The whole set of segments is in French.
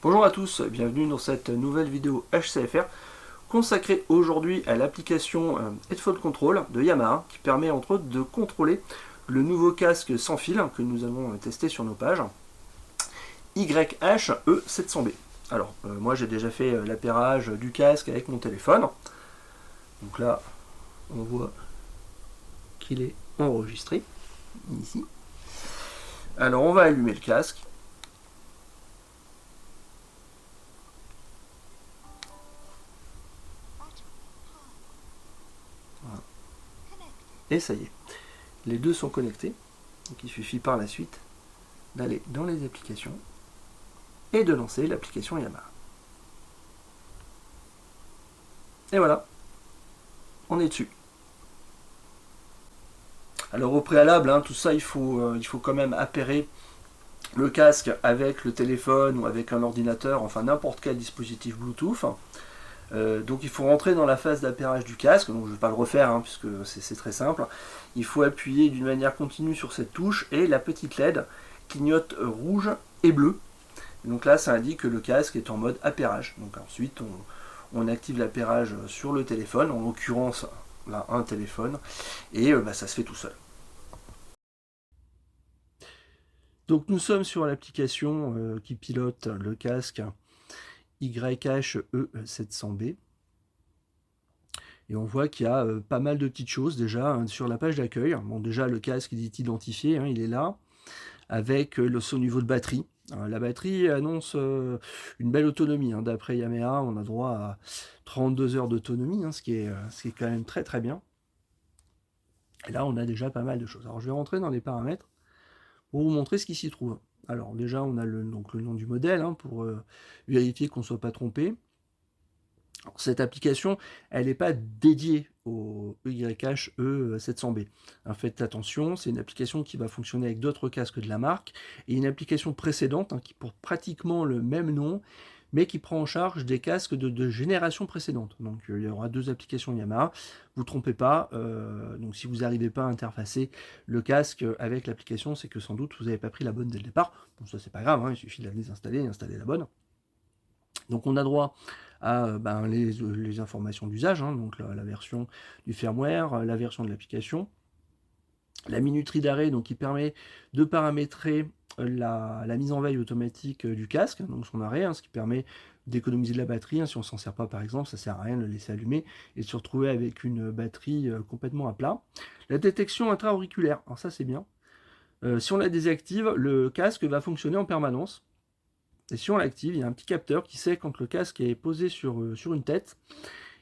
Bonjour à tous, bienvenue dans cette nouvelle vidéo HCFR consacrée aujourd'hui à l'application Headphone Control de Yamaha qui permet entre autres de contrôler le nouveau casque sans fil que nous avons testé sur nos pages YHE700B. Alors moi j'ai déjà fait l'appairage du casque avec mon téléphone, donc là on voit qu'il est enregistré ici. Alors on va allumer le casque. Et ça y est, les deux sont connectés. Donc il suffit par la suite d'aller dans les applications et de lancer l'application Yamaha. Et voilà, on est dessus. Alors au préalable, tout ça, il faut quand même appairer le casque avec le téléphone ou avec un ordinateur, enfin n'importe quel dispositif Bluetooth. Donc il faut rentrer dans la phase d'appairage du casque, donc je ne vais pas le refaire puisque c'est très simple. Il faut appuyer d'une manière continue sur cette touche et la petite LED clignote rouge et bleu. Donc là ça indique que le casque est en mode appairage. Donc ensuite on active l'appairage sur le téléphone, en l'occurrence là un téléphone, et ça se fait tout seul. Donc nous sommes sur l'application qui pilote le casque YHE700B. Et on voit qu'il y a pas mal de petites choses déjà sur la page d'accueil. Bon, déjà le casque est identifié, il est là, avec son niveau de batterie. La batterie annonce une belle autonomie. D'après Yamaha, on a droit à 32 heures d'autonomie, ce qui est quand même très très bien. Et là, on a déjà pas mal de choses. Alors je vais rentrer dans les paramètres pour vous montrer ce qui s'y trouve. Alors déjà, on a le nom du modèle pour vérifier qu'on ne soit pas trompé. Alors, cette application, elle n'est pas dédiée au YHE700B. Faites attention, c'est une application qui va fonctionner avec d'autres casques de la marque et une application précédente qui porte pratiquement le même nom, mais qui prend en charge des casques de génération précédente. Donc il y aura deux applications Yamaha. Vous ne trompez pas. Donc si vous n'arrivez pas à interfacer le casque avec l'application, c'est que sans doute vous n'avez pas pris la bonne dès le départ. Bon, ça c'est pas grave, il suffit de la désinstaller et installer la bonne. Donc on a droit à les informations d'usage, donc la version du firmware, la version de l'application, la minuterie d'arrêt, donc qui permet de paramétrer la mise en veille automatique du casque, donc son arrêt, ce qui permet d'économiser de la batterie. Si on s'en sert pas par exemple, ça sert à rien de le laisser allumer et de se retrouver avec une batterie complètement à plat. La détection intra-auriculaire, alors ça c'est bien. Si on la désactive, le casque va fonctionner en permanence. Et si on l'active, il y a un petit capteur qui sait quand le casque est posé sur une tête.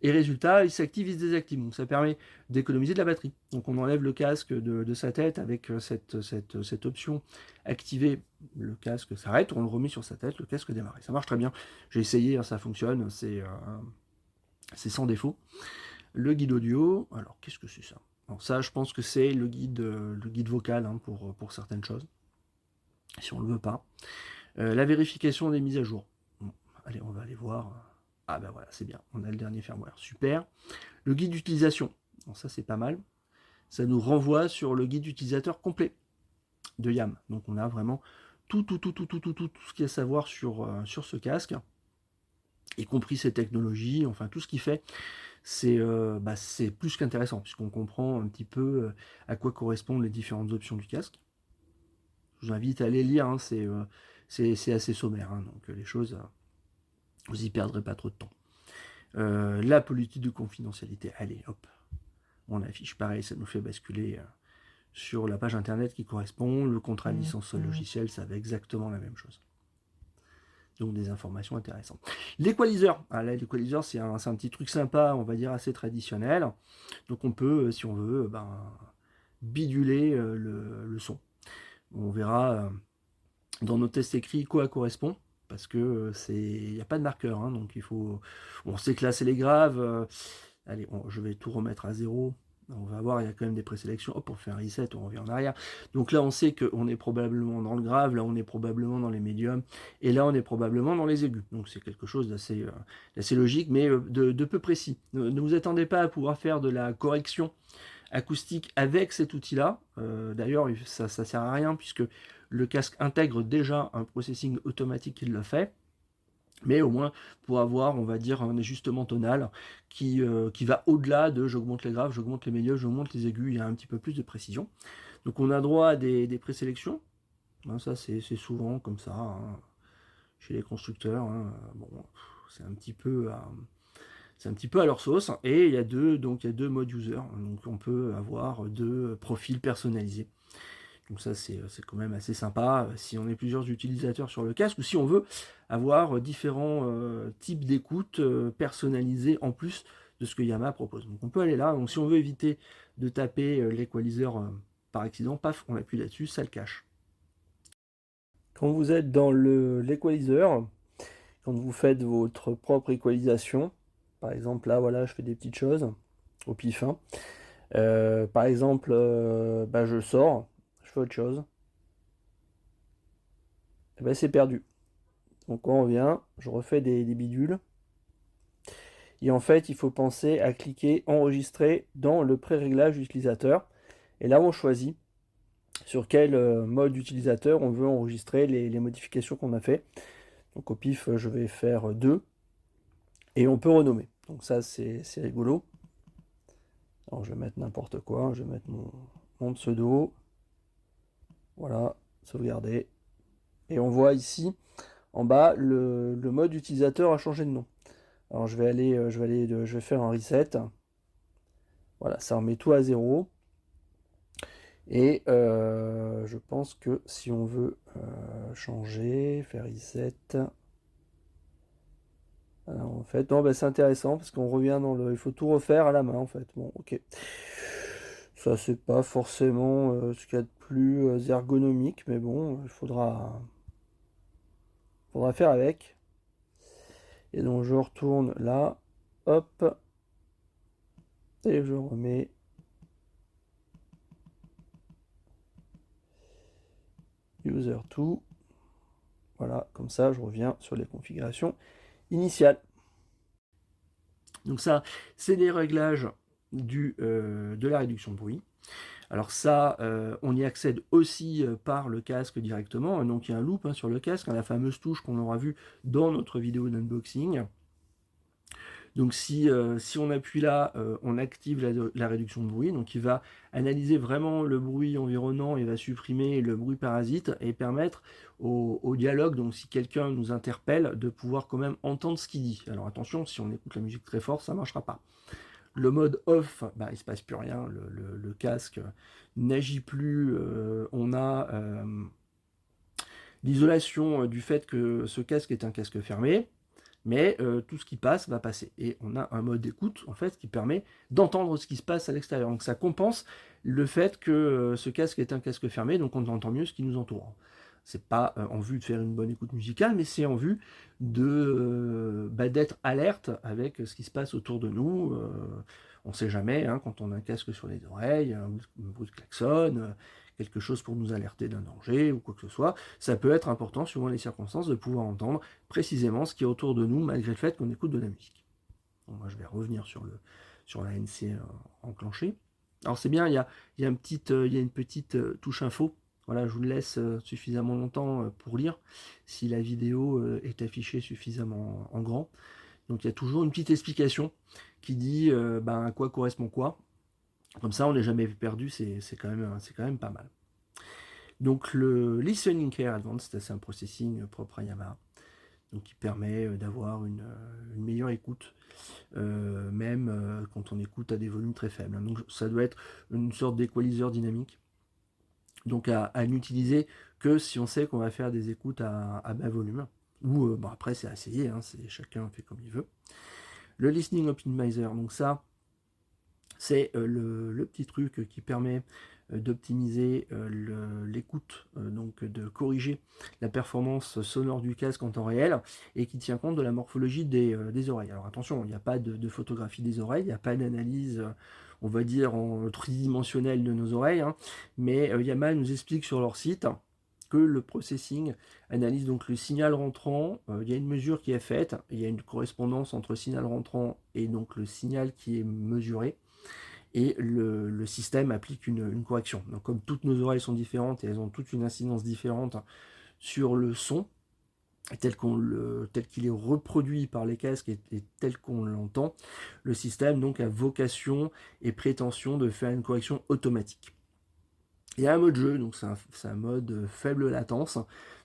Et résultat, il s'active, il se désactive. Donc ça permet d'économiser de la batterie. Donc on enlève le casque de sa tête avec cette option activer. Le casque s'arrête, on le remet sur sa tête, le casque démarre. Ça marche très bien. J'ai essayé, ça fonctionne, c'est sans défaut. Le guide audio, alors qu'est-ce que c'est ça? Alors ça, je pense que c'est le guide vocal pour certaines choses, si on ne le veut pas. La vérification des mises à jour. Bon, allez, on va aller voir. Ah ben voilà, c'est bien. On a le dernier firmware. Super. Le guide d'utilisation. Bon, ça, c'est pas mal. Ça nous renvoie sur le guide d'utilisateur complet de YAM. Donc, on a vraiment tout ce qu'il y a à savoir sur ce casque, y compris ses technologies, enfin tout ce qu'il fait. C'est plus qu'intéressant, puisqu'on comprend un petit peu à quoi correspondent les différentes options du casque. Je vous invite à aller lire, c'est assez sommaire, donc les choses, vous y perdrez pas trop de temps. La politique de confidentialité, allez, hop, on affiche pareil, ça nous fait basculer sur la page internet qui correspond. Le contrat de licence logicielle, ça va exactement la même chose. Donc des informations intéressantes. L'équaliseur, l'équaliseur c'est un petit truc sympa, on va dire assez traditionnel. Donc on peut, si on veut, biduler le son. On verra dans nos tests écrits quoi correspond, parce que il n'y a pas de marqueur, donc il faut, on sait que là c'est les graves. Allez, je vais tout remettre à zéro. On va voir, il y a quand même des présélections. Hop, on fait un reset, on revient en arrière. Donc là, on sait qu'on est probablement dans le grave, là, on est probablement dans les médiums, et là, on est probablement dans les aigus. Donc c'est quelque chose d'assez logique, mais de peu précis. Ne vous attendez pas à pouvoir faire de la correction acoustique avec cet outil-là. D'ailleurs, ça sert à rien, puisque le casque intègre déjà un processing automatique qui le fait. mais au moins pour avoir, on va dire, un ajustement tonal qui va au-delà de j'augmente les graves, j'augmente les milieux, j'augmente les aigus, il y a un petit peu plus de précision. Donc on a droit à des présélections, hein, ça c'est souvent comme ça, hein, chez les constructeurs, hein, bon, c'est un petit peu à leur sauce, et il y a deux modes user, donc on peut avoir deux profils personnalisés. Donc ça, c'est quand même assez sympa si on est plusieurs utilisateurs sur le casque ou si on veut avoir différents types d'écoute personnalisés en plus de ce que Yamaha propose. Donc on peut aller là. Donc si on veut éviter de taper l'équaliseur par accident, paf, on appuie là-dessus, ça le cache. Quand vous êtes dans l'équaliseur, quand vous faites votre propre équalisation, par exemple là, voilà, je fais des petites choses au pif, hein. Par exemple, je sors, je fais autre chose, et ben c'est perdu. Donc on revient, je refais des bidules. Et en fait, il faut penser à cliquer enregistrer dans le pré-réglage utilisateur. Et là, on choisit sur quel mode utilisateur on veut enregistrer les modifications qu'on a fait. Donc au pif, je vais faire 2. Et on peut renommer. Donc ça, c'est rigolo. Alors je vais mettre n'importe quoi. Je vais mettre mon pseudo. Voilà, sauvegarder. Et on voit ici, en bas, le mode utilisateur a changé de nom. Alors je vais faire un reset. Voilà, ça remet tout à 0. Et je pense que si on veut changer, faire reset, alors, en fait, non, bah, c'est intéressant parce qu'on revient dans le. Il faut tout refaire à la main en fait. Bon, ok. Ça, c'est pas forcément ce qu'il y a de plus ergonomique, mais bon, il faudra faire avec. Et donc, je retourne là, hop, et je remets. User 2. Voilà, comme ça, je reviens sur les configurations initiales. Donc ça, c'est des réglages de la réduction de bruit. Alors ça, on y accède aussi par le casque directement. Donc il y a un loop sur le casque, la fameuse touche qu'on aura vue dans notre vidéo d'unboxing. Donc si on appuie là, on active la réduction de bruit. Donc il va analyser vraiment le bruit environnant et va supprimer le bruit parasite et permettre au dialogue, donc si quelqu'un nous interpelle, de pouvoir quand même entendre ce qu'il dit. Alors attention, si on écoute la musique très fort, ça ne marchera pas. Le mode off, il ne se passe plus rien, le casque n'agit plus, on a l'isolation du fait que ce casque est un casque fermé, mais tout ce qui passe va passer. Et on a un mode d'écoute en fait qui permet d'entendre ce qui se passe à l'extérieur. Donc ça compense le fait que ce casque est un casque fermé, donc on entend mieux ce qui nous entoure. C'est pas en vue de faire une bonne écoute musicale, mais c'est en vue d'être alerte avec ce qui se passe autour de nous. On ne sait jamais, quand on a un casque sur les oreilles, un bruit de klaxon, quelque chose pour nous alerter d'un danger ou quoi que ce soit. Ça peut être important, suivant les circonstances, de pouvoir entendre précisément ce qui est autour de nous, malgré le fait qu'on écoute de la musique. Bon, moi, je vais revenir sur la NC enclenchée. Alors c'est bien, il y a une petite touche info. Voilà, je vous le laisse suffisamment longtemps pour lire si la vidéo est affichée suffisamment en grand. Donc il y a toujours une petite explication qui dit à quoi correspond quoi. Comme ça, on n'est jamais perdu, c'est quand même pas mal. Donc le Listening Care Advanced, c'est un processing propre à Yamaha, donc qui permet d'avoir une meilleure écoute, même quand on écoute à des volumes très faibles. Donc ça doit être une sorte d'équaliseur dynamique, donc à n'utiliser que si on sait qu'on va faire des écoutes à bas volume, ou après c'est à essayer, chacun fait comme il veut. Le Listening Optimizer, donc ça, c'est le petit truc qui permet d'optimiser l'écoute, donc de corriger la performance sonore du casque en temps réel et qui tient compte de la morphologie des oreilles. Alors attention, il n'y a pas de photographie des oreilles, il n'y a pas d'analyse, on va dire, en tridimensionnelle de nos oreilles, mais Yamaha nous explique sur leur site que le processing analyse donc le signal rentrant. Il y a une mesure qui est faite, il y a une correspondance entre le signal rentrant et donc le signal qui est mesuré, et le système applique une correction. Donc comme toutes nos oreilles sont différentes et elles ont toute une incidence différente sur le son, tel qu'il est reproduit par les casques et tel qu'on l'entend, le système donc a vocation et prétention de faire une correction automatique. Il y a un mode jeu, donc c'est un mode faible latence,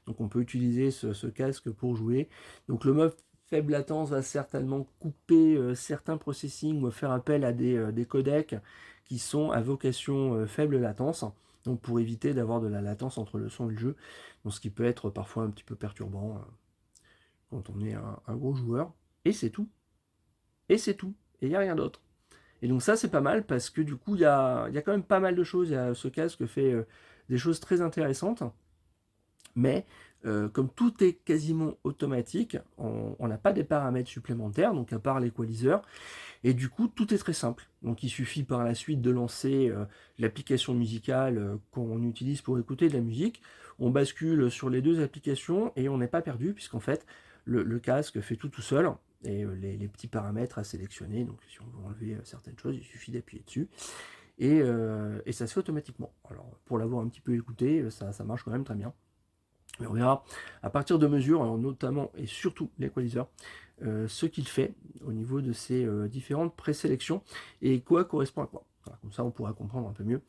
donc on peut utiliser ce casque pour jouer. Donc le mode faible latence va certainement couper certains processing ou faire appel à des codecs qui sont à vocation faible latence, donc pour éviter d'avoir de la latence entre le son et le jeu, donc ce qui peut être parfois un petit peu perturbant quand on est un gros joueur. Et c'est tout. Et c'est tout. Et il n'y a rien d'autre. Et donc ça c'est pas mal parce que du coup il y a quand même pas mal de choses. Ce casque fait des choses très intéressantes. Mais comme tout est quasiment automatique, on n'a pas des paramètres supplémentaires, donc à part l'équaliseur. Et du coup, tout est très simple. Donc il suffit par la suite de lancer l'application musicale qu'on utilise pour écouter de la musique. On bascule sur les deux applications et on n'est pas perdu, puisqu'en fait, le casque fait tout seul. Et les petits paramètres à sélectionner, donc si on veut enlever certaines choses, il suffit d'appuyer dessus. Et ça se fait automatiquement. Alors pour l'avoir un petit peu écouté, ça marche quand même très bien. Mais on verra à partir de mesures, alors notamment et surtout l'équaliseur, ce qu'il fait au niveau de ces différentes présélections et quoi correspond à quoi. Voilà, comme ça on pourra comprendre un peu mieux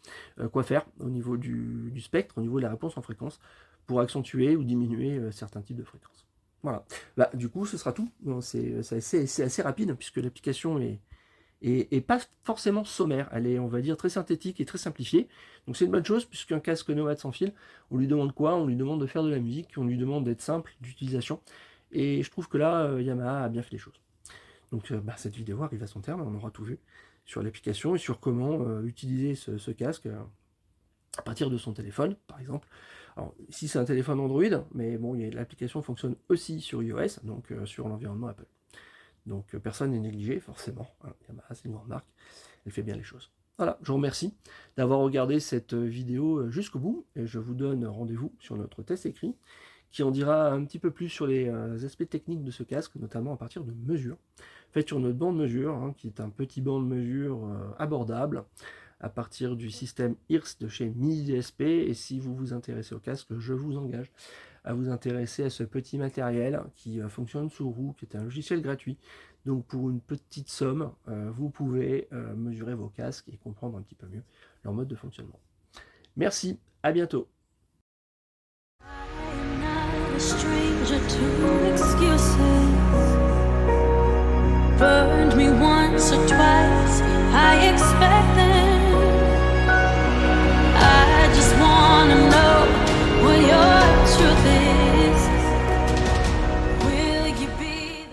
quoi faire au niveau du spectre, au niveau de la réponse en fréquence, pour accentuer ou diminuer certains types de fréquences. Voilà, bah, du coup ce sera tout. C'est assez rapide puisque l'application est pas forcément sommaire, elle est on va dire très synthétique et très simplifiée, donc c'est une bonne chose puisqu'un casque nomade sans fil, on lui demande quoi? On lui demande de faire de la musique, on lui demande d'être simple d'utilisation, et je trouve que là Yamaha a bien fait les choses. Donc bah, cette vidéo arrive à son terme, on aura tout vu sur l'application et sur comment utiliser ce casque à partir de son téléphone par exemple. Alors ici c'est un téléphone Android, mais bon l'application fonctionne aussi sur iOS, donc sur l'environnement Apple. Donc personne n'est négligé, forcément. Yamaha, c'est une grande marque, elle fait bien les choses. Voilà, je vous remercie d'avoir regardé cette vidéo jusqu'au bout, et je vous donne rendez-vous sur notre test écrit, qui en dira un petit peu plus sur les aspects techniques de ce casque, notamment à partir de mesures, faites sur notre banc de mesure, qui est un petit banc de mesure abordable, à partir du système IRS de chez Mini DSP, et si vous vous intéressez au casque, je vous engage à vous intéresser à ce petit matériel qui fonctionne sous roue, qui est un logiciel gratuit. Donc pour une petite somme, vous pouvez mesurer vos casques et comprendre un petit peu mieux leur mode de fonctionnement. Merci, à bientôt. Burned me once or twice.